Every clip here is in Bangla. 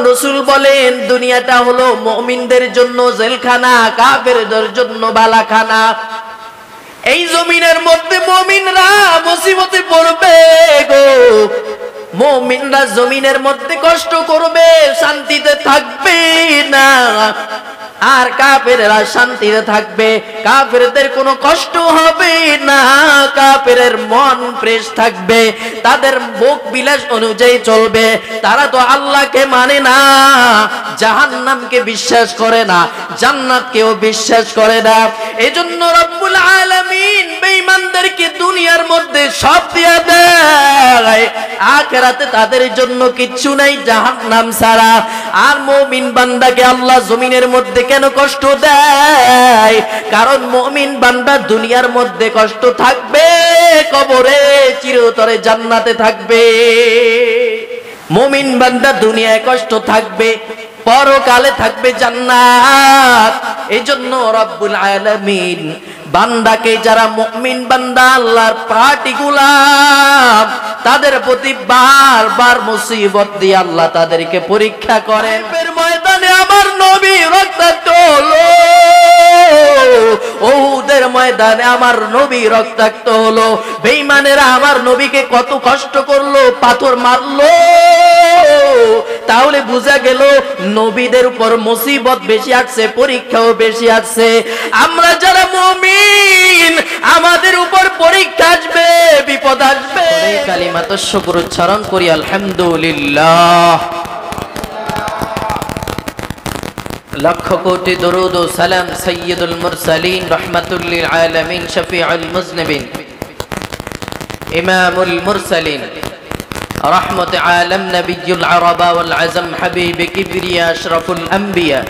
রাসূল বলেন দুনিয়াটা হলো মুমিনদের জন্য জেলখানা, কাফেরদের জন্য বালাখানা। এই জমিনের মধ্যে মুমিনরা মুসিবতে পড়বে গো, মুমিনরা জমিনের মধ্যে কষ্ট করবে, শান্তিতে থাকবে না। আর কাফেররা শান্তিতে থাকবে, কাফেরদের কোনো কষ্ট হবে না, কাফেরের মন ফ্রেশ থাকবে, তাদের ভোগ বিলাস অনুযায়ী চলবে। তারা তো আল্লাহকে মানে না, জাহান্নামকে বিশ্বাস করে না, জান্নাতকেও বিশ্বাস করে না। এজন্য রব্বুল আলামিন বেঈমানদেরকে দুনিয়ার মধ্যে সব দিয়ে দেয়, আখিরাতে তাদের জন্য কিচ্ছু নাই জাহান্নাম ছাড়া। আর মুমিন বান্দাকে আল্লাহ জমিনের মধ্যে কেন কষ্ট দেয়? কারণ মুমিন বান্দা দুনিয়ার মধ্যে কষ্ট থাকবে, কবরে চিরতরে জান্নাতে থাকবে। মুমিন বান্দা দুনিয়ায় কষ্ট থাকবে, পরকালে থাকবে জান্নাত। এজন্য রব্বুল আলামিন বান্দাকে, যারা মুমিন বান্দা আল্লাহর পাটি গোলাম, তাদের প্রতি বারবার মুসিবত দিয়ে আল্লাহ তাদেরকে পরীক্ষা করেন। ময়দানে আমার নবী রক্তাক্ত হলো, উহুদের ময়দানে আমার নবী রক্তাক্ত হলো। বেঈমানেরা আমার নবীকে কত কষ্ট করলো, পাথর মারলো। তাহলে বোঝা গেল নবীদের উপর মুসিবত বেশি আসছে, পরীক্ষাও বেশি আসছে। আমরা যারা মুমিন, আমাদের উপর পরীক্ষা আসবে, বিপদ আসবে। কালিমাত শুকর উচ্চারণ করি আলহামদুলিল্লাহ। লক্ষ কোটি দরুদ ও সালাম সাইয়্যিদুল মুরসালিন রাহমাতুল লিল আলামিন শফিউল মুজনিবিন ইমামুল মুরসালিন رحمة عالم نبي العرباء والعزم حبيب كبرياء أشرف الأنبياء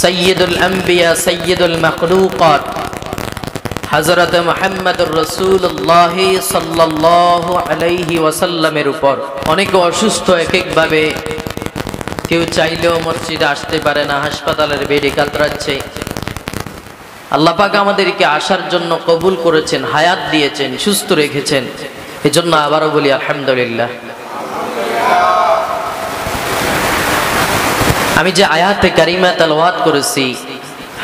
سيد الأنبياء سيد المخلوقات حضرت محمد رسول الله صلى الله عليه وسلم উপর অনেক অসুস্থ, এক এক ভাবে কেউ চাইলেও মসজিদে আসতে পারে না, হাসপাতালের বেডে কাতরাচ্ছে। আল্লাহ পাক আমাদেরকে আসার জন্য কবুল করেছেন, হায়াত দিয়েছেন, সুস্থ রেখেছেন। এজন্য আবারও বলি আলহামদুলিল্লাহ। আমি যে আয়াতে কারিমা তেলাওয়াত করেছি,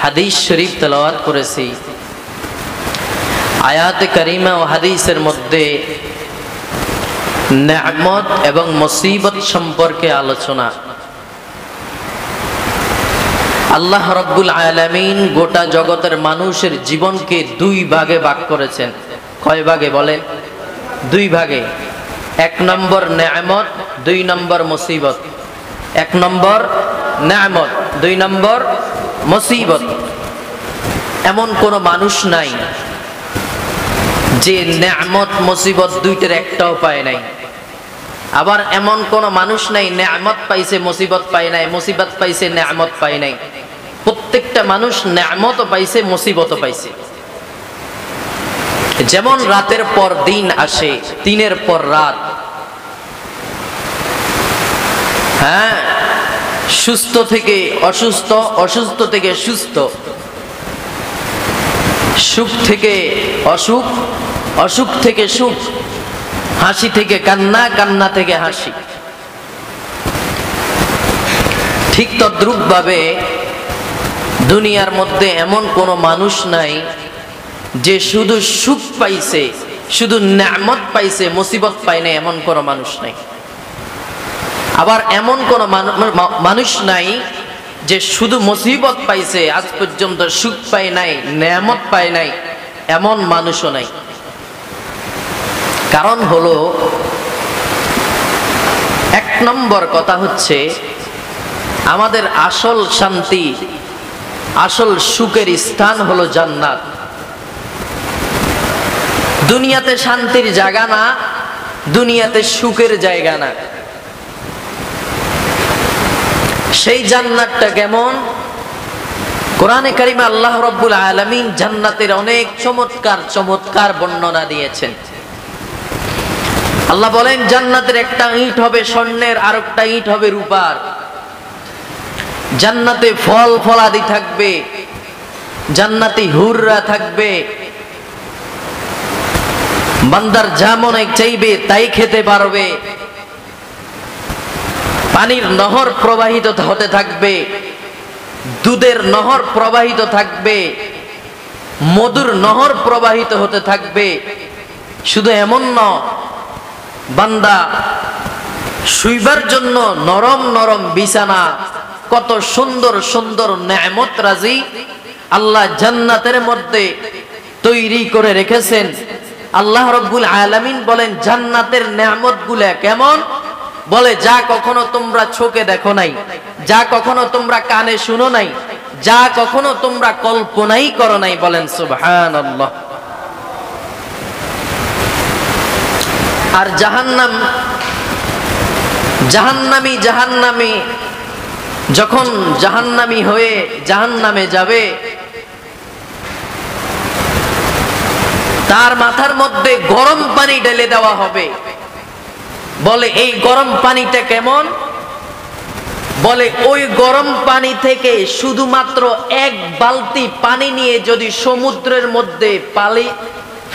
হাদিস শরীফ তেলাওয়াত করেছি, আয়াতে কারিমা ও হাদিসের মধ্যে নেয়ামত এবং মুসিবত সম্পর্কে আলোচনা। আল্লাহ রাব্বুল আলামিন গোটা জগতের মানুষের জীবনকে দুই ভাগে ভাগ করেছেন। কয় ভাগে বলেন? দুই ভাগে। এক নম্বর নেয়ামত, দুই নম্বর মুসিবত। এক নম্বর নেয়ামত, দুই নম্বর মুসিবত। এমন কোন মানুষ নাই যে নেয়ামত মুসিবত দুইটার একটাও পায় নাই। আবার এমন কোন মানুষ নাই নেয়ামত পাইছে মুসিবত পায় নাই, মুসিবত পাইছে নেয়ামত পায় নাই। প্রত্যেকটা মানুষ নেয়ামতও পাইছে, মুসিবতও পাইছে। যেমন রাতের পর দিন আসে, দিনের পর রাত। হ্যাঁ, সুস্থ থেকে অসুস্থ, অসুস্থ থেকে সুস্থ, সুখ থেকে অসুখ, অসুখ থেকে সুখ, হাসি থেকে কান্না, কান্না থেকে হাসি। ঠিক তদ্রূপ ভাবে দুনিয়ার মধ্যে এমন কোন মানুষ নাই যে শুধু সুখ পাইছে, শুধু নেয়ামত পাইছে, মুসিবত পায় নাই, এমন কোন মানুষ নাই। আবার এমন কোন মানুষ নাই যে শুধু মুসিবত পাইছে, আজ পর্যন্ত সুখ পায় নাই, নেয়ামত পায় নাই, এমন মানুষও নাই। কারণ হলো, এক নম্বর কথা হচ্ছে, আমাদের আসল শান্তি, আসল সুখের স্থান হলো জান্নাত। দুনিয়াতে শান্তির জায়গা না, দুনিয়াতে সুখের জায়গা না। সেই জান্নাতটা কেমন? কোরআনে কারিমে আল্লাহ রাব্বুল আলামিন জান্নাতের অনেক চমৎকার চমৎকার বর্ণনা দিয়েছেন। আল্লাহ বলেন, জান্নাতের একটা ইট হবে স্বর্ণের, আর একটা ইট হবে রূপার। জান্নাতে ফল ফলাদি থাকবে, জান্নাতি হুররা থাকবে, বান্দার যা মনে চাইবে তাই খেতে পারবে। পানির নহর প্রবাহিত হতে থাকবে, দুধের নহর প্রবাহিত থাকবে, মধুর নহর প্রবাহিত হতে থাকবে। শুধু এমন নয়, বান্দা শুইবার জন্য নরম নরম বিছানা, কত সুন্দর সুন্দর নেয়ামত রাজি আল্লাহ জান্নাতের মধ্যে তৈরি করে রেখেছেন। আল্লাহ রাব্বুল আলামিন বলেন জান্নাতের নেয়ামতগুলা কেমন? বলে যা কখনো তোমরা চোখে দেখো নাই, যা কখনো তোমরা কানে শুনো নাই, যা কখনো তোমরা কল্পনাই করো নাই। বলেন সুবহানাল্লাহ। আর জাহান্নামী যখন জাহান্নামী হয়ে জাহান্নামে যাবে, তার মাথার মধ্যে গরম পানি ঢেলে দেওয়া হবে। বলে এই গরম পানিটা কেমন? বলে ওই গরম পানি থেকে শুধুমাত্র এক বালতি পানি নিয়ে যদি সমুদ্রের মধ্যে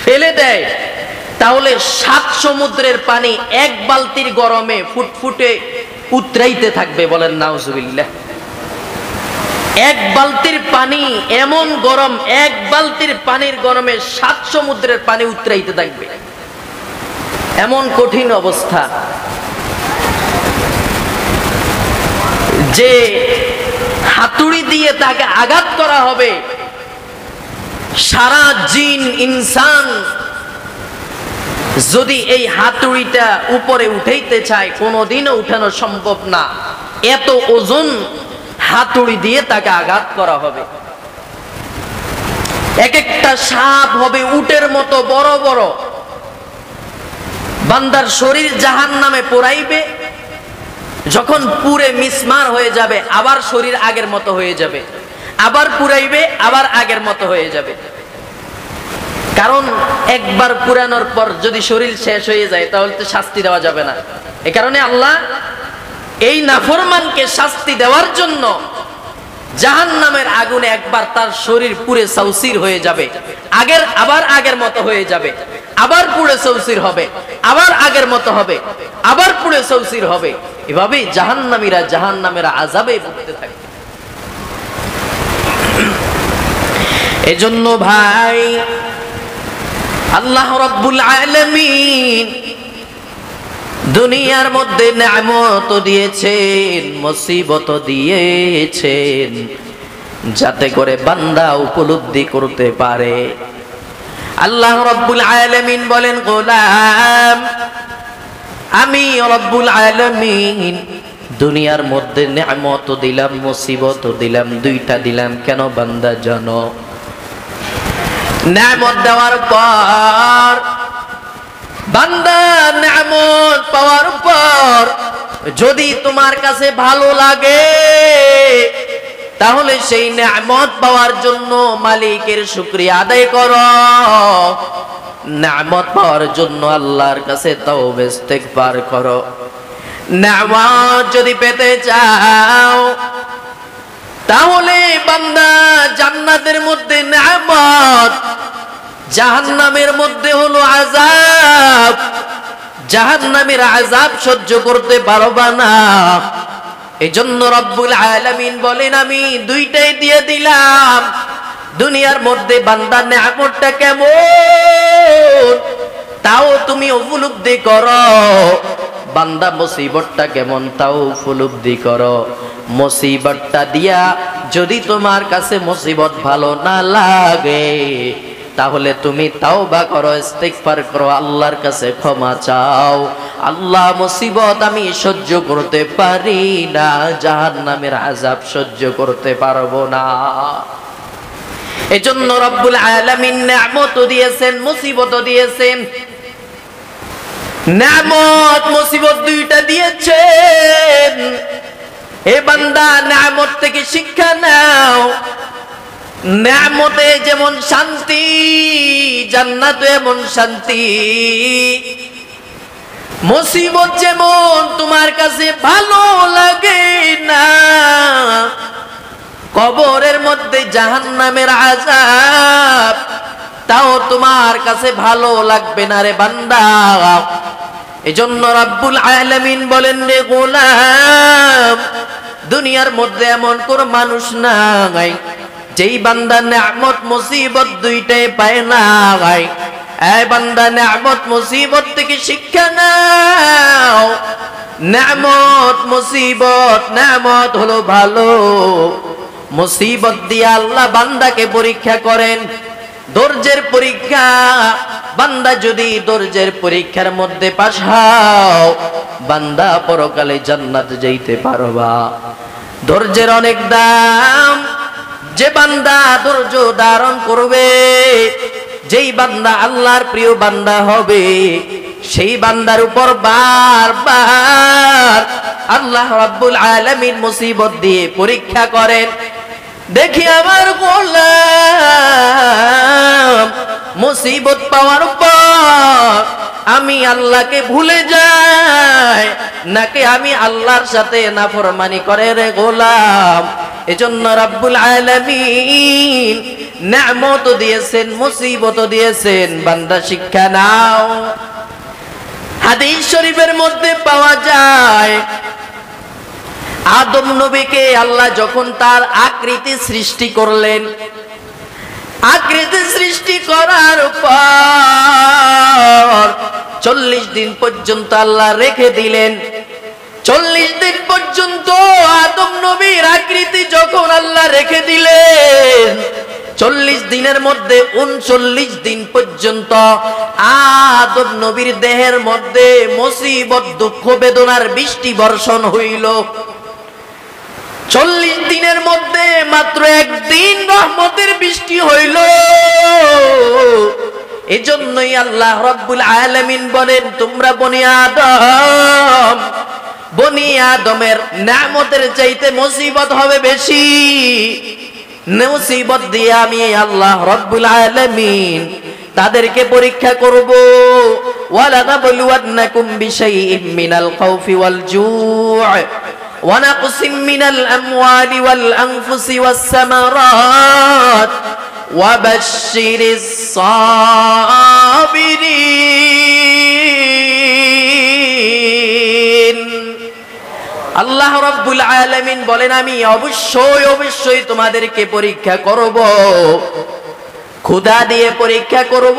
ফেলে দেয়, তাহলে 7 সমুদ্রের পানি এক বালতির গরমে ফুটফুটে উতরাইতে থাকবে। বলেন নাউজুবিল্লাহ। এক বালতির পানি এমন গরম, এক বালতির পানির গরমে 7 সমুদ্রের পানি উতরাইতে থাকবে। এমন কঠিন অবস্থা যে হাতুড়ি দিয়ে তাকে আঘাত করা হবে। সারা জিন ইনসান যদি এই হাতুড়িটা উপরে উঠাইতে চায়, কোনোদিনও উঠানো সম্ভব না। এত ওজন হাতুড়ি দিয়ে তাকে আঘাত করা হবে। এক একটা সাপ হবে উটের মতো বড় বড়। বান্দার শরীর জাহান্নামে পোড়াইবে, যখন পুরে মিসমার হয়ে যাবে আবার শরীর আগের মতো হয়ে যাবে, আবার পুরাইবে আবার আগের মতো হয়ে যাবে। কারণ একবার পুরানোর পর যদি শরীর শেষ হয়ে যায় তাহলে তো শাস্তি দেওয়া যাবে না। এ কারণে আল্লাহ এই নাফরমানকে শাস্তি দেওয়ার জন্য জাহান্নামের আগুনে একবার তার শরীর পুরে সাউসির হয়ে যাবে, আবার আগের মতো হয়ে যাবে, আবার পুরে সাউসির হবে, আবার আগের মতো হবে, আবার পুরে সাউসির হবে। এভাবে জাহান্নামীরা আযাবে ভুগতে থাকে। এজন্য ভাই, আল্লাহ রাব্বুল আলামিন দুনিয়ার মধ্যে নেয়ামত দিয়েছেন, মুসিবত দিয়েছেন, যাতে করে বান্দা উপলব্ধি করতে পারে। আল্লাহ রাব্বুল আলামিন বলেন, গোলাম আমি রাব্বুল আলামিন দুনিয়ার মধ্যে নেয়ামত দিলাম, মুসিবত দিলাম, দুইটা দিলাম। কেন বান্দা জানো? নেয়ামত দেওয়ার পর, বান্দা নেয়ামত পাওয়ার পর যদি তোমার কাছে ভালো লাগে, তাহলে সেই নেয়ামত পাওয়ার জন্য মালিকের শুকরিয়া আদায় করো। নেয়ামত পাওয়ার জন্য আল্লাহর কাছে তাওবা ইস্তেগফার করো। নেয়ামত যদি পেতে চাও, তাহলে বান্দা জান্নাতের মধ্যে নেয়ামত, জাহান্নামের মধ্যে হলো আযাব। জাহান্নামের আযাব সহ্য করতে পারবা না। এজন্য রব্বুল আলামিন বলেন আমি দুইটাই দিয়ে দিলাম। দুনিয়ার মধ্যে বান্দা নেয়ামতটা কেমন তাও তুমি উপলব্ধি করো, বান্দা মুসিবতটা কেমন তাও উপলব্ধি করো। মুসিবতটা দিয়া যদি তোমার কাছে মুসিবত ভালো না লাগে, তাহলে তুমি তাওবা করো, ইস্তিগফার করো, আল্লাহর কাছে ক্ষমা চাও। আল্লাহ মুসিবত আমি সহ্য করতে পারি না, জাহান্নামের আযাব সহ্য করতে পারবো না। এজন্য রব্বুল আলামিন নেয়ামত দিয়েছেন, মুসিবত দিয়েছেন। নেয়ামত মুসিবত দুইটা দিয়েছেন। হে বান্দা, নেয়ামত থেকে শিক্ষা নাও। নেয়ামতে যেমন শান্তি, জান্নাতে এমন শান্তি। মুসিবত যেমন তোমার কাছে ভালো লাগে না, কবরের মধ্যে জাহান্নামের আযাব তাও তোমার কাছে ভালো লাগবে না রে বান্দা। এজন্য রাব্বুল আলামিন বলেন, রে গোলাম, দুনিয়ার মধ্যে এমন কোন মানুষ নাই যেই বান্দা নেয়ামত মুসিবত দুইটাই পায় না। এই বান্দা নেয়ামত মুসিবত থেকে শিক্ষা নাও। নেয়ামত মুসিবত, নেয়ামত হলো ভালো, মুসিবত দিয়ে আল্লাহ বান্দাকে পরীক্ষা করেন, ধৈর্যের পরীক্ষা। বান্দা যদি ধৈর্যের পরীক্ষার মধ্যে পাস হও, বান্দা পরকালে জান্নাত যাইতে পারবা। ধৈর্যের অনেক দাম। যে বান্দা ধৈর্য ধারণ করবে, যেই বান্দা আল্লাহর প্রিয় বান্দা হবে, সেই বান্দার উপর বারবার আল্লাহ রাব্বুল আলামিন মুসিবত দিয়ে পরীক্ষা করেন। দেখি আমার গোলাম মুসিবত পাওয়ার পর আমি আল্লাহকে ভুলে যাই নাকি আমি আল্লাহর সাথে নাফরমানি করে। রে গোলাম, এজন্য রাব্বুল আলামিন নেয়ামত দিয়েছেন, মুসিবত দিয়েছেন, বান্দা শিক্ষা নাও। হাদিস শরীফের মধ্যে পাওয়া যায়, আদম নবীকে আল্লাহ যখন তার আকৃতি সৃষ্টি করলেন, আকৃতি সৃষ্টি করার পর 40 দিন পর্যন্ত আল্লাহ রেখে দিলেন। 40 দিন পর্যন্ত আদম নবীর আকৃতি যখন আল্লাহ রেখে দিলেন, 40 দিনের মধ্যে 39 দিন পর্যন্ত আদম নবীর দেহের মধ্যে মুসিবত, দুঃখ, বেদনার বৃষ্টি বর্ষণ হইল। 40 দিনের মধ্যে মাত্র একদিন রহমতের বৃষ্টি হইল। এজন্যই আল্লাহ রাব্বুল আলামিন বলেন, তোমরা বনি আদম, বনি আদমের নেয়ামতের চাইতে মুসিবত হবে বেশি। মুসিবত দিয়ে আমি আল্লাহ রাব্বুল আলামিন তাদেরকে পরীক্ষা করব। ওয়ালা নাবলুওয়ান্নাকুম বিশাইইম মিনাল খাউফি ওয়াল জু'i ওয়া নাকসিম মিনাল আমওয়ালি ওয়াল আনফুসি ওয়াস সামারাত ওয়া বাশশিরিস সাবিরিন। আল্লাহ রাব্বুল আলামিন বলেন, আমি অবশ্যই তোমাদেরকে পরীক্ষা করব, ক্ষুধা দিয়ে পরীক্ষা করব,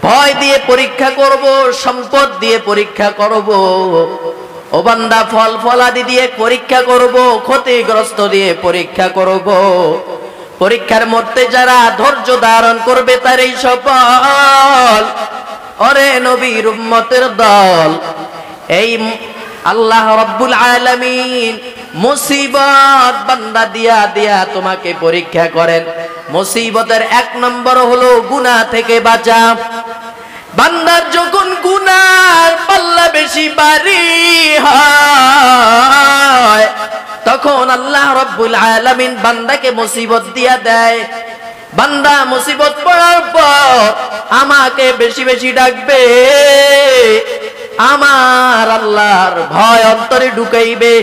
ভয় দিয়ে পরীক্ষা করব, সম্পদ দিয়ে পরীক্ষা করব। ও বান্দা, ফল ফলাদি দিয়ে পরীক্ষা করব, ক্ষতিগ্রস্ত দিয়ে পরীক্ষা করব। পরীক্ষার মধ্যে যারা ধৈর্য ধারণ করবে তারই সফল। ওরে নবীর উম্মতের দল, এই আল্লাহ রাব্বুল আলামিন মুসিবত বান্দা দিয়া দিয়া তোমাকে পরীক্ষা করেন। মুসিবতের 1 নম্বর হলো গুনাহ থেকে বাঁচা। বান্দার যখন গুনার পাল্লা বেশি ভারী হয়, তখন আল্লাহ রাব্বুল আলামিন বান্দাকে মুসিবত দিয়া দেয়। বান্দা মুসিবত পড়ার পর আমাকে বেশি বেশি ডাকবে, আমার আল্লাহর ভয় অন্তরে ঢুকাইবে,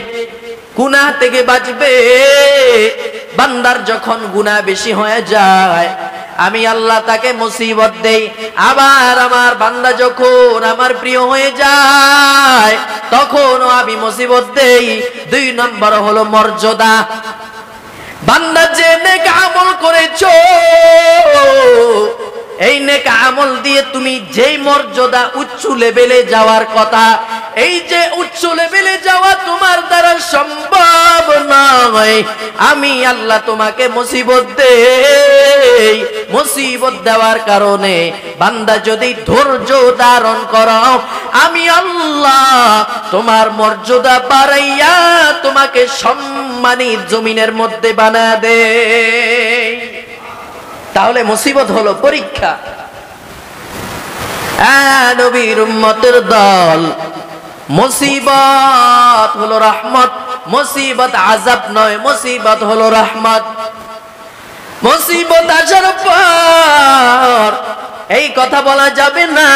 গুনাহ থেকে বাঁচবে। বান্দার যখন গুনাহ বেশি হয়ে যায়, আমি আল্লাহ তাকে মুসিবত দেই। আবার আমার বান্দা যখন আমার প্রিয় হয়ে যায়, তখনও আমি মুসিবত দেই। 2 নম্বর হলো মর্যাদা। বান্দা যে নেক আমল করেছো, এই নেক আমল দিয়ে তুমি যেই মর্যাদা, উচ্চ লেভেলে যাওয়ার কথা, এই যে উচ্চ লেভেলে যাওয়া তোমার দ্বারা সম্ভব নয়, আমি আল্লাহ তোমাকে মুসিবত দেই। মুসিবত দেওয়ার কারণে বান্দা যদি ধৈর্য ধারণ করো, আমি আল্লাহ তোমার মর্যাদা বাড়াইয়া তোমাকে সম্মানী জমিনের মধ্যে বানা দেই। তাহলে মুসিবত হলো পরীক্ষা। নবীর উম্মতের দল, মুসিবত হলো রহমত। মুসিবত আযাব নয়, মুসিবত হলো রহমত। মুসিবত আসার পর এই কথা বলা যাবে না,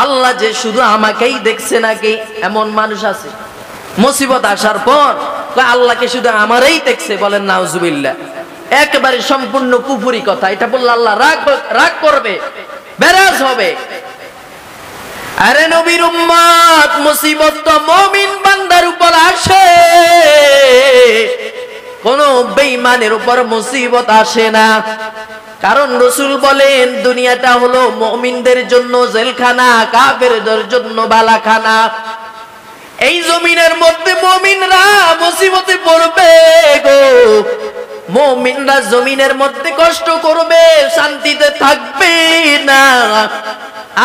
আল্লাহ যে শুধু আমাকেই দেখছে নাকি, এমন মানুষ আছে। মুসিবত আসার পর আল্লাহকে শুধু আমারই দেখছে, বলেন নাউজুবিল্লাহ। একেবারে সম্পূর্ণ কুফরি কথা। এটা বললে আল্লাহ রাগ করবে, বেরাজ হবে। আরে নবীর উম্মত, মুসিবত তো মুমিন বান্দার উপর আসে, কোন বেঈমানের উপর মুসিবত আসে না। কারণ রাসূল বলেন দুনিয়াটা হলো মুমিনদের জন্য জেলখানা, কাফেরদের জন্য বালাখানা। এই জমিনের মধ্যে মুমিনরা মুসিবতে পড়বে গো, মুমিনরা জমিনের মধ্যে কষ্ট করবে, শান্তিতে থাকবে না।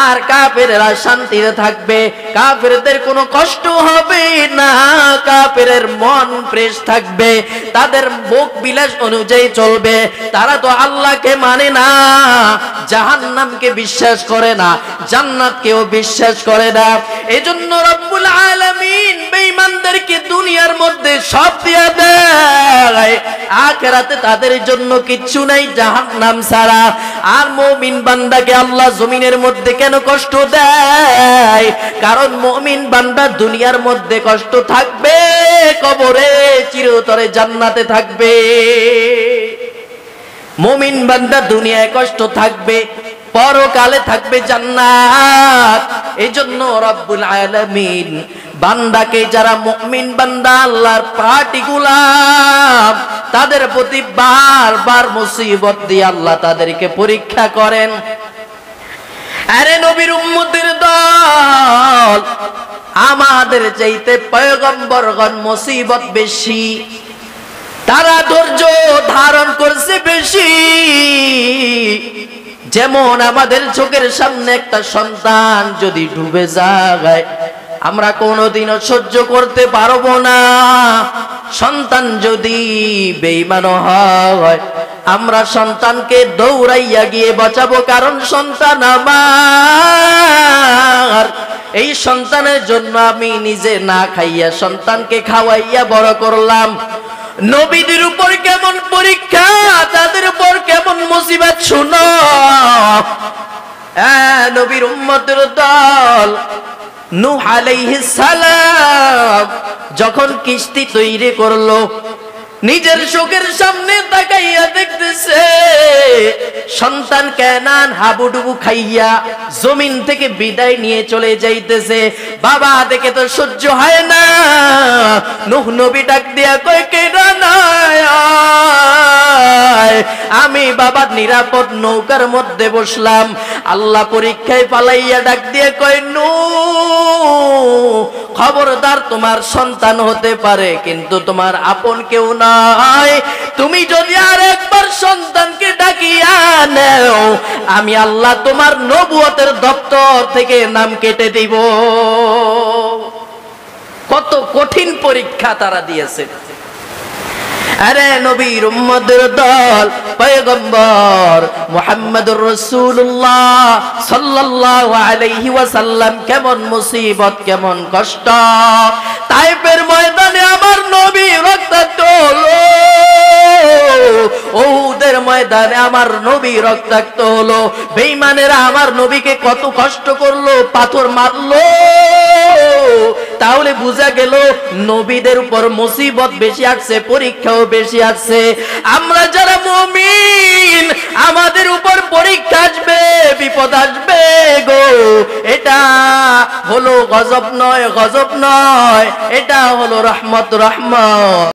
আর কাফেররা শান্তিতে থাকবে, কাফেরদের কোনো কষ্ট হবে না, কাফেরের মন ফ্রেশ থাকবে, তাদের ভোগ বিলাস অনুযায়ী চলবে। তারা তো আল্লাহকে মানে না, জাহান্নামকে বিশ্বাস করে না, জান্নাতকেও বিশ্বাস করে না। এজন্য রব্বুল আলামিন বেঈমানদেরকে দুনিয়ার মধ্যে সব দিয়ে দেয়, আখিরাতে তাদের জন্য কিচ্ছু নাই জাহান্নাম ছাড়া। আর মুমিন বান্দাকে আল্লাহ জমিনের মধ্যে কেন কষ্ট দেয়? কারণ মুমিন বান্দা দুনিয়ার মধ্যে কষ্ট থাকবে, কবরে চিরতরে জান্নাতে থাকবে। মুমিন বান্দা দুনিয়ায় কষ্ট থাকবে, পরকালে থাকবে জান্নাত। এজন্য রব্বুল আলামিন বান্দাকে, যারা মুমিন বান্দা আল্লাহর পাটি গোলাম, তাদের প্রতি বারবার মুসিবত দিয়ে আল্লাহ তাদেরকে পরীক্ষা করেন। আরে নবীর উম্মতের দল, আমাদের চাইতে পয়গম্বরগণ মুসিবত বেশি, তারা ধৈর্য ধারণ করছে বেশি। যেমন আমাদের চোখের সামনে একটা সন্তান যদি ডুবে যায়, আমরা কোনোদিনও সহ্য করতে পারবো না। সন্তান যদি বেঈমান হয়, আমরা সন্তানকে দৌড়াইয়া গিয়ে বাঁচাবো, কারণ সন্তান আমার। এই সন্তানের জন্য আমি নিজে না খাইয়া সন্তানকে খাওয়াইয়া বড় করলাম। নবীদের উপর কেমন পরীক্ষা, তাদের উপর কেমন মুসিবত শুনো। নবীর উম্মতের দল নূহ আলাইহিস সালাম যখন কিস্তি তৈরি করলো, নিজের চোখের সামনে তাকাইয়া দেখতেছে সন্তান কানান হাবুডুবু খাইয়া জমিন থেকে বিদায় নিয়ে চলে যাইতেছে। বাবা দেখে তো সহ্য হয় না। নূহ নবী ডাক দিয়া কয়, কেনা আমি বাবা নিরাপদ নৌকার মধ্যে বসলাম। আল্লাহ পরীক্ষায় পালাইয়া ডাক দিয়ে কয়, নূহ খবরদার, তোমার সন্তান হতে পারে কিন্তু তোমার আপন কেউ নয়। তুমি যদি আর একবার সন্তানকে ডাকিয়া নেও, আমি আল্লাহ তোমার নবুয়তের দপ্তর থেকে নাম কেটে দিব। কত কঠিন পরীক্ষা তারা দিয়েছে। আরে নবীর উম্মতের দল পয়গম্বর মুহাম্মদুর রাসূলুল্লাহ সাল্লাল্লাহু আলাইহি ওয়াসাল্লাম কেমন মুসিবত, কেমন কষ্ট। তায়েফের ময়দানে আমার নবী রক্তাক্ত হলো, উহুদের ময়দানে আমার নবী রক্তাক্ত হলো। বেঈমানেরা আমার নবীকে কত কষ্ট করলো, পাথর মারলো। তাহলে বোঝা গেল নবীদের উপর মুসিবত বেশি আসছে, পরীক্ষাও বেশি আসছে। আমরা যারা মুমিন, আমাদের উপর পরীক্ষা আসবে, বিপদ আসবে গো। এটা হলো গজব নয়, গজব নয়, এটা হলো রহমত, রহমত।